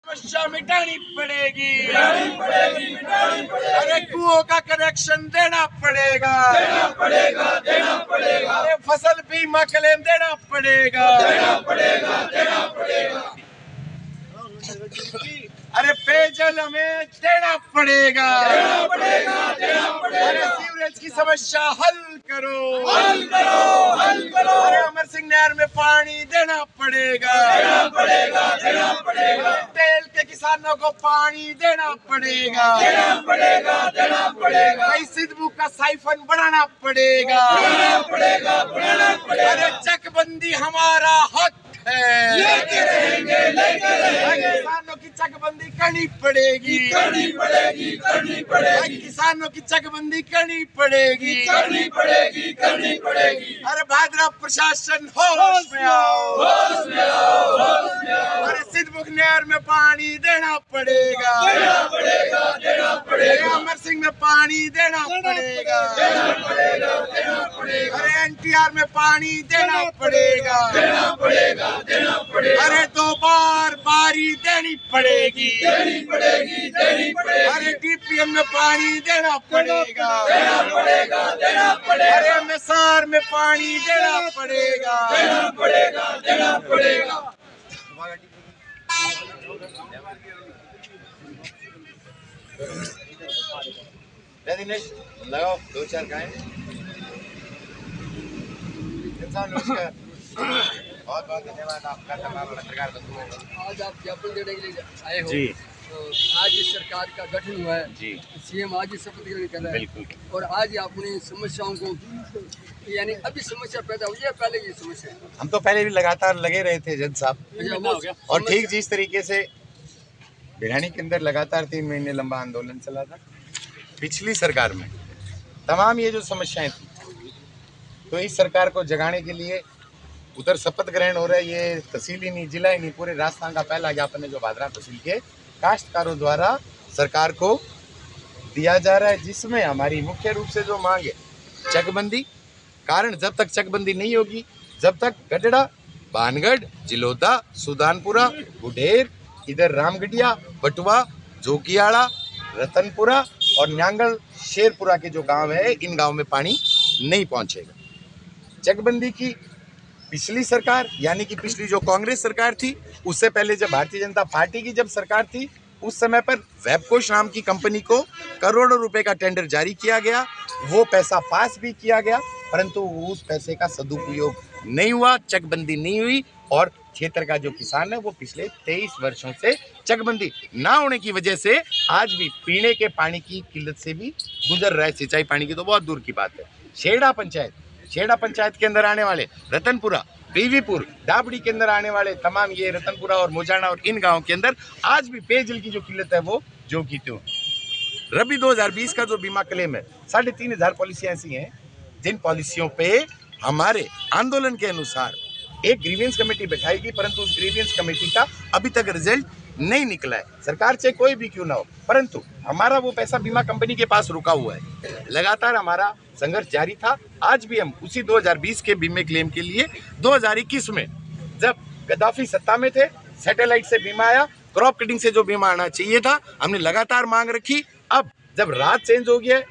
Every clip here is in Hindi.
समस्या मिटानी पड़ेगी। अरे कुओं का कनेक्शन देना पड़ेगा। अरे फसल बीमा क्लेम देना पड़ेगा। अरे पेयजल हमें देना पड़ेगा। अरे सीवरेज की समस्या हल करो। अरे अमर सिंह नहर में पानी देना पड़ेगा। तेल के किसानों को पानी देना पड़ेगा। भाई सिद्धू का साइफन बढ़ाना पड़ेगा। अरे चकबंदी हमारा हक है। किसानों की चकबंदी करनी पड़ेगी। किसानों की चकबंदी करनी पड़ेगी। अरे भादरा प्रशासन होश में आओ। अरे सिद्धमुख नहर में पानी देना पड़ेगा। अरे अमर सिंह में पानी देना पड़ेगा। अरे एनटीआर में पानी देना पड़ेगा। अरे 2 बार बारी देनी पड़ेगी। अरे डीपीएम में पानी देना पड़ेगा। अरे एमएसआर में पानी देना पड़ेगा। दिनेश लगाओ 2-4 गाय। नमस्कार, बहुत बहुत धन्यवाद आपका तमाम पत्रकार बंधुओं। आज आप ज्ञापन देने के लिए आए हो जी। तो आज इस सरकार का गठन हुआ है जी। सीएम आज ही शपथ ग्रहण कर रहा है। बिल्कुल। और आज अपनी समस्याओं को यानी अभी समस्या पैदा हुई है पहले की समस्या है। हम तो पहले भी लगातार लगे रहे थे जज साहब, और ठीक जिस तरीके से बिरहानी के अंदर लगातार 3 महीने लंबा आंदोलन चला था, पिछली सरकार में तमाम ये जो समस्याएं थी, तो इस सरकार को जगाने के लिए उधर शपथ ग्रहण हो रहा है। ये तहसील ही नहीं, जिला ही नहीं, पूरे राजस्थान का पहला ज्ञापन है जो भादरा तहसील के काश्तकारों द्वारा सरकार को दिया जा रहा है, जिसमें हमारी मुख्य रूप से जो मांग है चकबंदी। कारण जब तक चकबंदी नहीं होगी, जब तक गडड़ा, बानगढ़, जिलोदा, सुदानपुरा, गुडेर, इधर रामगढ़िया, बटुआ, जोगियाड़ा, रतनपुरा और न्यांगल शेरपुरा के जो गांव है, इन गांव में पानी नहीं पहुंचेगा। चकबंदी की पिछली सरकार यानी कि पिछली जो कांग्रेस सरकार थी, उससे पहले जब भारतीय जनता पार्टी की जब सरकार थी, उस समय पर वेबकोश नाम की कंपनी को करोड़ों रुपए का टेंडर जारी किया गया। वो पैसा पास भी किया गया, परंतु उस पैसे का सदुपयोग नहीं हुआ, चकबंदी नहीं हुई और क्षेत्र का जो किसान है वो पिछले 23 वर्षों से चकबंदी ना होने की वजह से आज भी पीने के पानी की किल्लत से भी गुजर रहा है। सिंचाई पानी की तो बहुत दूर की बात है। शेड़ा पंचायत के अंदर आने वाले रतनपुरा, बीवीपुर, डाबड़ी के अंदर आने वाले तमाम ये रतनपुरा और मोजाना और इन गांवों के अंदर आज भी पेयजल की जो किल्लत है वो जो की त्यों। रबी 2020 का जो बीमा क्लेम है, 3500 पॉलिसियां ऐसी हैं जिन पॉलिसियों पे हमारे आंदोलन के अनुसार एक ग्रीवेंस कमेटी बैठाएगी, परंतु उस ग्रीवेंस कमेटी का अभी तक रिजल्ट नहीं निकला है। सरकार से कोई भी क्यों ना हो, परंतु हमारा वो पैसा बीमा कंपनी के पास रुका हुआ है। लगातार हमारा संघर्ष जारी था। आज भी हम उसी 2020 के बीमे क्लेम के लिए 2021 में जब गद्दाफी सत्ता में थे, सैटेलाइट से बीमा आया, क्रॉप कटिंग से जो बीमा आना चाहिए था, हमने लगातार मांग रखी। अब जब रात चेंज हो गया,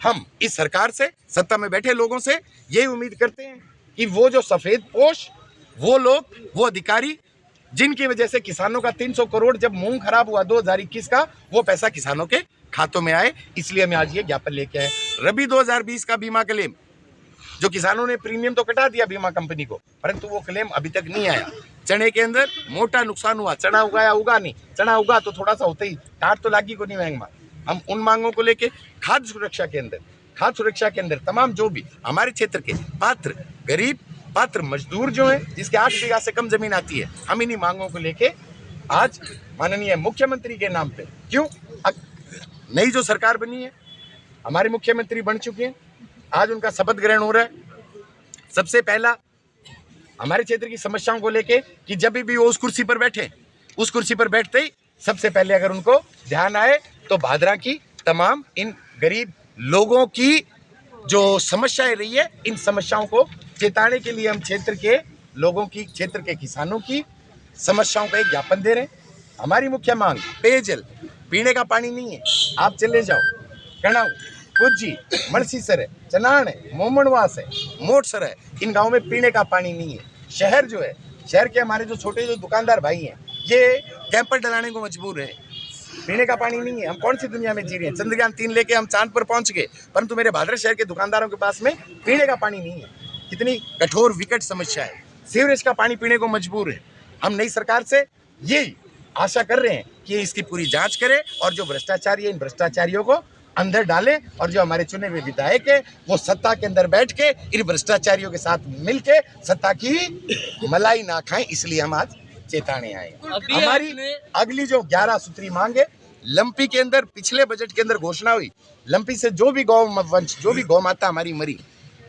हम इस सरकार से, सत्ता में बैठे लोगों से यही उम्मीद करते हैं कि वो जो सफेद पोश, वो लोग, वो अधिकारी जिनकी वजह से किसानों का 300 करोड़ जब मुंह खराब हुआ 2021 का, वो पैसा किसानों के खातों में आए। इसलिए हम आज ये ज्ञापन लेके आए। रबी 2020 का बीमा क्लेम जो किसानों ने प्रीमियम तो कटा दिया बीमा कंपनी को, परंतु वो क्लेम अभी तक नहीं आया। चने के अंदर मोटा नुकसान हुआ, चना उगाया उगा नहीं, चना उगा तो थोड़ा सा होता ही, टाट तो लागी को नहीं महंगा। हम उन मांगों को लेके खाद्य सुरक्षा के अंदर तमाम जो भी हमारे क्षेत्र के पात्र गरीब पात्र मजदूर जो हैं, जिसके 8 बीघा से कम जमीन आती है, हम इन्हीं मांगों को लेके आज माननीय मुख्यमंत्री के नाम पे, क्यों नई जो सरकार बनी है, हमारे मुख्यमंत्री बन चुके हैं, आज उनका शपथ ग्रहण हो रहा है। सबसे पहला हमारे क्षेत्र की समस्याओं को लेके कि जब भी वो उस कुर्सी पर बैठे, उस कुर्सी पर बैठते ही सबसे पहले अगर उनको ध्यान आए तो भादरा की तमाम इन गरीब लोगों की जो समस्याएं रही है, इन समस्याओं को चेताने के लिए हम क्षेत्र के लोगों की, क्षेत्र के किसानों की समस्याओं का एक ज्ञापन दे रहे हैं। हमारी मुख्य मांग पेयजल, पीने का पानी नहीं है। आप चले जाओ कणाऊ, कुज्जी, मलसीसर है, चनान है, मोमनवास है, मोटसर है, इन गाँव में पीने का पानी नहीं है। शहर जो है, शहर के हमारे जो छोटे जो दुकानदार भाई हैं, ये कैंपर डलाने को मजबूर है। पीने का पानी नहीं है। हम कौन सी दुनिया में जी रहे हैं? चंद्रयान 3 लेके हम चांद पर पहुंच गए, परंतु मेरे भादर शहर के दुकानदारों के पास में पीने का पानी नहीं है। कितनी कठोर विकट समस्या है। सीवरेज का पानी पीने को मजबूर है। हम नई सरकार से यही आशा कर रहे हैं कि इसकी पूरी जांच करे और जो भ्रष्टाचारी है इन भ्रष्टाचारियों को अंदर डाले, और जो हमारे चुने हुए विधायक है वो सत्ता के अंदर बैठ के इन भ्रष्टाचारियों के साथ मिलके सत्ता की मलाई ना खाएं। इसलिए हम आज चेताने आए। हमारी अगली जो 11 सूत्री मांग है, लंपी के अंदर पिछले बजट के अंदर घोषणा हुई, लंपी से जो भी गौ वंश, जो भी गौ माता हमारी मरी,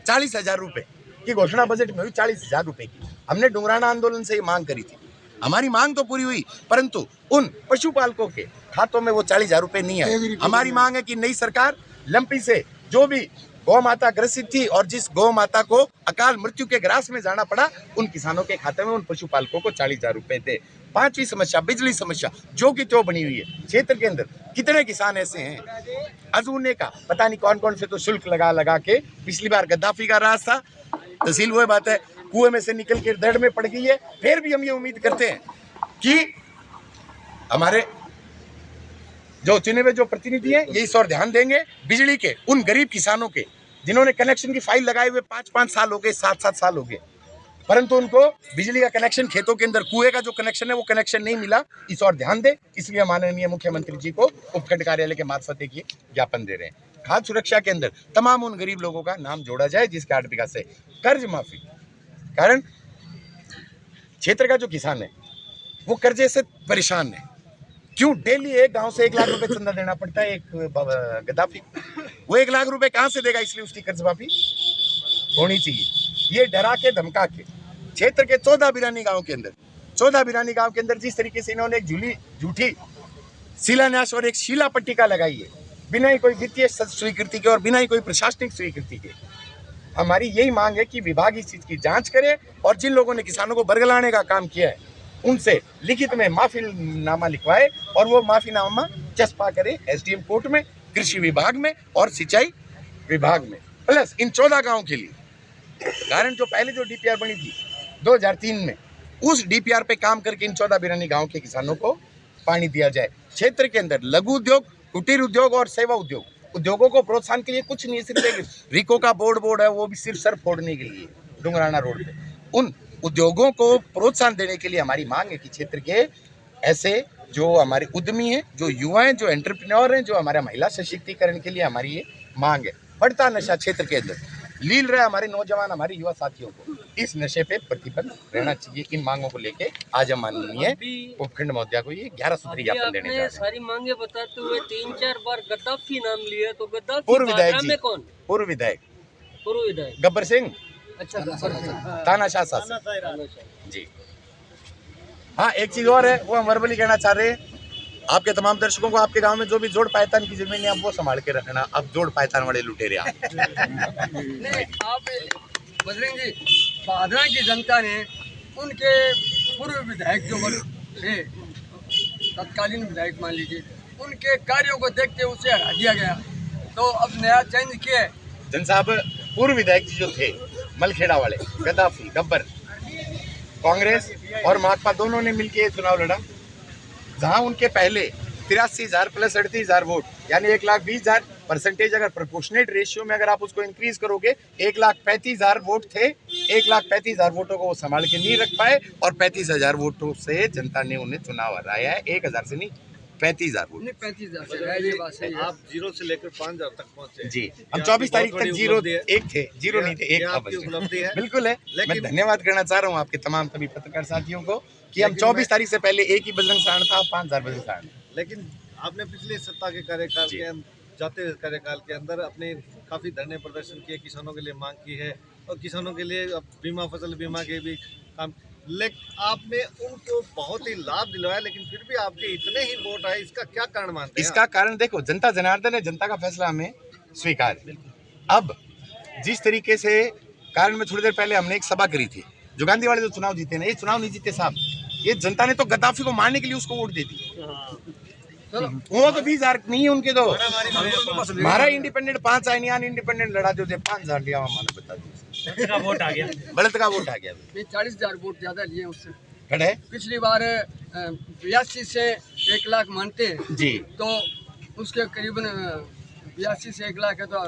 40,000 रुपए की घोषणा बजट में हुई। 40,000 रुपए की हमने डुंगराना आंदोलन से ये मांग करी थी। हमारी मांग तो पूरी हुई, परंतु उन पशुपालकों के खातों में वो 40,000 रुपए नहीं आए। हमारी मांग है कि नई सरकार लंपी से जो भी गौ माता ग्रसित थी और जिस गौ माता को अकाल मृत्यु के ग्रास में जाना पड़ा, उन किसानों के खाते में, उन पशुपालकों को 40,000 रुपए दे। 5वीं समस्या बिजली समस्या जो की त्यों बनी हुई है। क्षेत्र के अंदर कितने किसान ऐसे हैं, अजूने का पता नहीं कौन कौन से तो शुल्क लगा के, पिछली बार गद्दाफी का राज था, तहसील वो बात है कुएं में से निकल के दड़ में पड़ गई है। फिर भी हम ये उम्मीद करते हैं कि हमारे जो चुने हुए जो प्रतिनिधि हैं ये इस और ध्यान देंगे। बिजली के उन गरीब किसानों के जिन्होंने कनेक्शन की फाइल लगाए हुए 5-5 साल हो गए, 7-7 साल हो गए, परंतु उनको बिजली का कनेक्शन, खेतों के अंदर कुएं का जो कनेक्शन है वो कनेक्शन नहीं मिला, इस और ध्यान दे। इसलिए माननीय मुख्यमंत्री जी को उपखंड कार्यालय के मार्फत एक ज्ञापन दे रहे हैं। खाद्य सुरक्षा के अंदर तमाम उन गरीब लोगों का नाम जोड़ा जाए जिसके 8 बीघा से कर्ज माफी। कारण क्षेत्र का जो किसान है वो कर्जे से परेशान है। क्यों डेली एक गांव से 1 लाख रुपए चंदा देना पड़ता है एक गद्दाफी? वो 1 लाख रुपए कहां से देगा? इसलिए उसकी कर्ज माफी होनी चाहिए। ये डरा के धमका के क्षेत्र के 14 बिरानी गांव के अंदर जिस तरीके से इन्होंने एक झूठी शिलान्यास और एक शिला पट्टिका लगाई है, बिना ही कोई वित्तीय स्वीकृति के और बिना ही कोई प्रशासनिक स्वीकृति के। हमारी यही मांग है कि विभाग इस चीज की जांच करे और जिन लोगों ने किसानों को बरगलाने का काम किया है उनसे लिखित में माफीनामा लिखवाए और वो माफीनामा चस्पा करे एसडीएम कोर्ट में, कृषि विभाग में और सिंचाई विभाग में, प्लस इन 14 गांवों के लिए। कारण जो पहले जो डीपीआर बनी थी 2003 में, उस डीपीआर पे काम करके इन 14 बिरानी गांव के किसानों को पानी दिया जाए। क्षेत्र के अंदर लघु उद्योग, कुटीर उद्योग और सेवा उद्योगों को प्रोत्साहन के लिए कुछ नहीं, सिर्फ एक रिको का बोर्ड है, वो भी सिर्फ सर फोड़ने के लिए डुंगराना रोड पे। उन उद्योगों को प्रोत्साहन देने के लिए हमारी मांग है कि क्षेत्र के ऐसे जो हमारे उद्यमी हैं, जो युवा हैं, जो एंटरप्रेन्योर हैं, जो हमारा महिला सशक्तिकरण के लिए हमारी ये मांग है। बढ़ता नशा क्षेत्र के अंदर लील रहा है हमारे नौजवान, हमारे युवा साथियों को, इस नशे पे प्रतिबंध रहना चाहिए। इन मांगों को लेके आज हम माननीय उपखंड महोदया को ये 11 सूत्री ज्ञापन देने जा रहे हैं। सारी मांगे बताते हुए 3-4 बार गद्दाफी नाम लिया, तो गद्दाफी पूर्व विधायक जी, कौन? पूर्व विधायक गब्बर सिंह, अच्छा, तानाशाह शासन जी। हाँ, एक चीज और है, वो हम वर्बली कहना चाह रहे हैं आपके तमाम दर्शकों को, आपके गांव में जो भी जोड़ पायतान की जमीन है आप वो संभाल के रखना। अब जोड़ पायतान वाले लुटेरे आप नहीं, आप बजरंग जी, भादरा की जनता ने उनके पूर्व विधायक जो थे, तत्कालीन विधायक मान लीजिए, उनके कार्यों को देखते उसे हटा दिया गया, तो अब नया चेंज किया है। जन साहब, पूर्व विधायक जी जो थे मलखेड़ा वाले, गद्दाफी, गब्बर, कांग्रेस और माकपा दोनों ने मिलकर चुनाव लड़ा, जहां उनके पहले 83,000 प्लस 38,000 वोट यानी 1,20,000 परसेंटेज, अगर प्रोपोर्शनेट रेशियो में अगर आप उसको इंक्रीज करोगे 1,35,000 वोट थे। 1,35,000 वोटों को वो संभाल के नहीं रख पाए और 35,000 वोटों से जनता ने उन्हें चुनाव हराया है। 1,000 से नहीं, 35,000 वोट। 35,000 से है, ये बात सही है। आप 0 से लेकर 5,000 तक पहुंचे जी। हम 24 तारीख तक 0 1 थे, 0 नहीं थे, 1 आपकी उपलब्धि है। बिल्कुल है। मैं धन्यवाद करना चाह रहा हूँ आपके तमाम सभी पत्रकार साथियों को कि हम 24 तारीख से पहले एक ही बजरंग सारण था, 5,000 बजरंग सारण। लेकिन आपने पिछले सत्ता के कार्यकाल के जाते कार्यकाल के अंदर अपने काफ़ी धरने प्रदर्शन किए, किसानों के लिए मांग की है और किसानों के लिए बीमा, फसल बीमा के भी काम, लेकिन आपने उनको बहुत ही लाभ दिलवाया, लेकिन फिर भी आपके इतने ही वोट आए, इसका क्या कारण मानते हैं? इसका कारण देखो, जनता जनार्दन है, जनता का फैसला हमें स्वीकार है। अब जिस तरीके से कारण में थोड़ी देर पहले हमने एक सभा करी थी, जो गांधी वाले जो चुनाव जीते ना, ये चुनाव नहीं जीते साहब, ये जनता ने तो गद्दाफी को मारने के लिए उसको वोट दे दी। चलो वो तो 20,000 नहीं है उनके तो मारा इंडिपेंडेंट 5 आए नहीं इंडिपेंडेंट लड़ा दो 5,000 लिया मैंने बता दिया बलत का वोट आ गया। बलत का वोट आ गया ये 40,000 वोट ज़्यादा लिए उससे। खड़े पिछली बार 82 से 1 लाख मानते हैं जी तो उसके करीबन 82 से 1 लाख है तो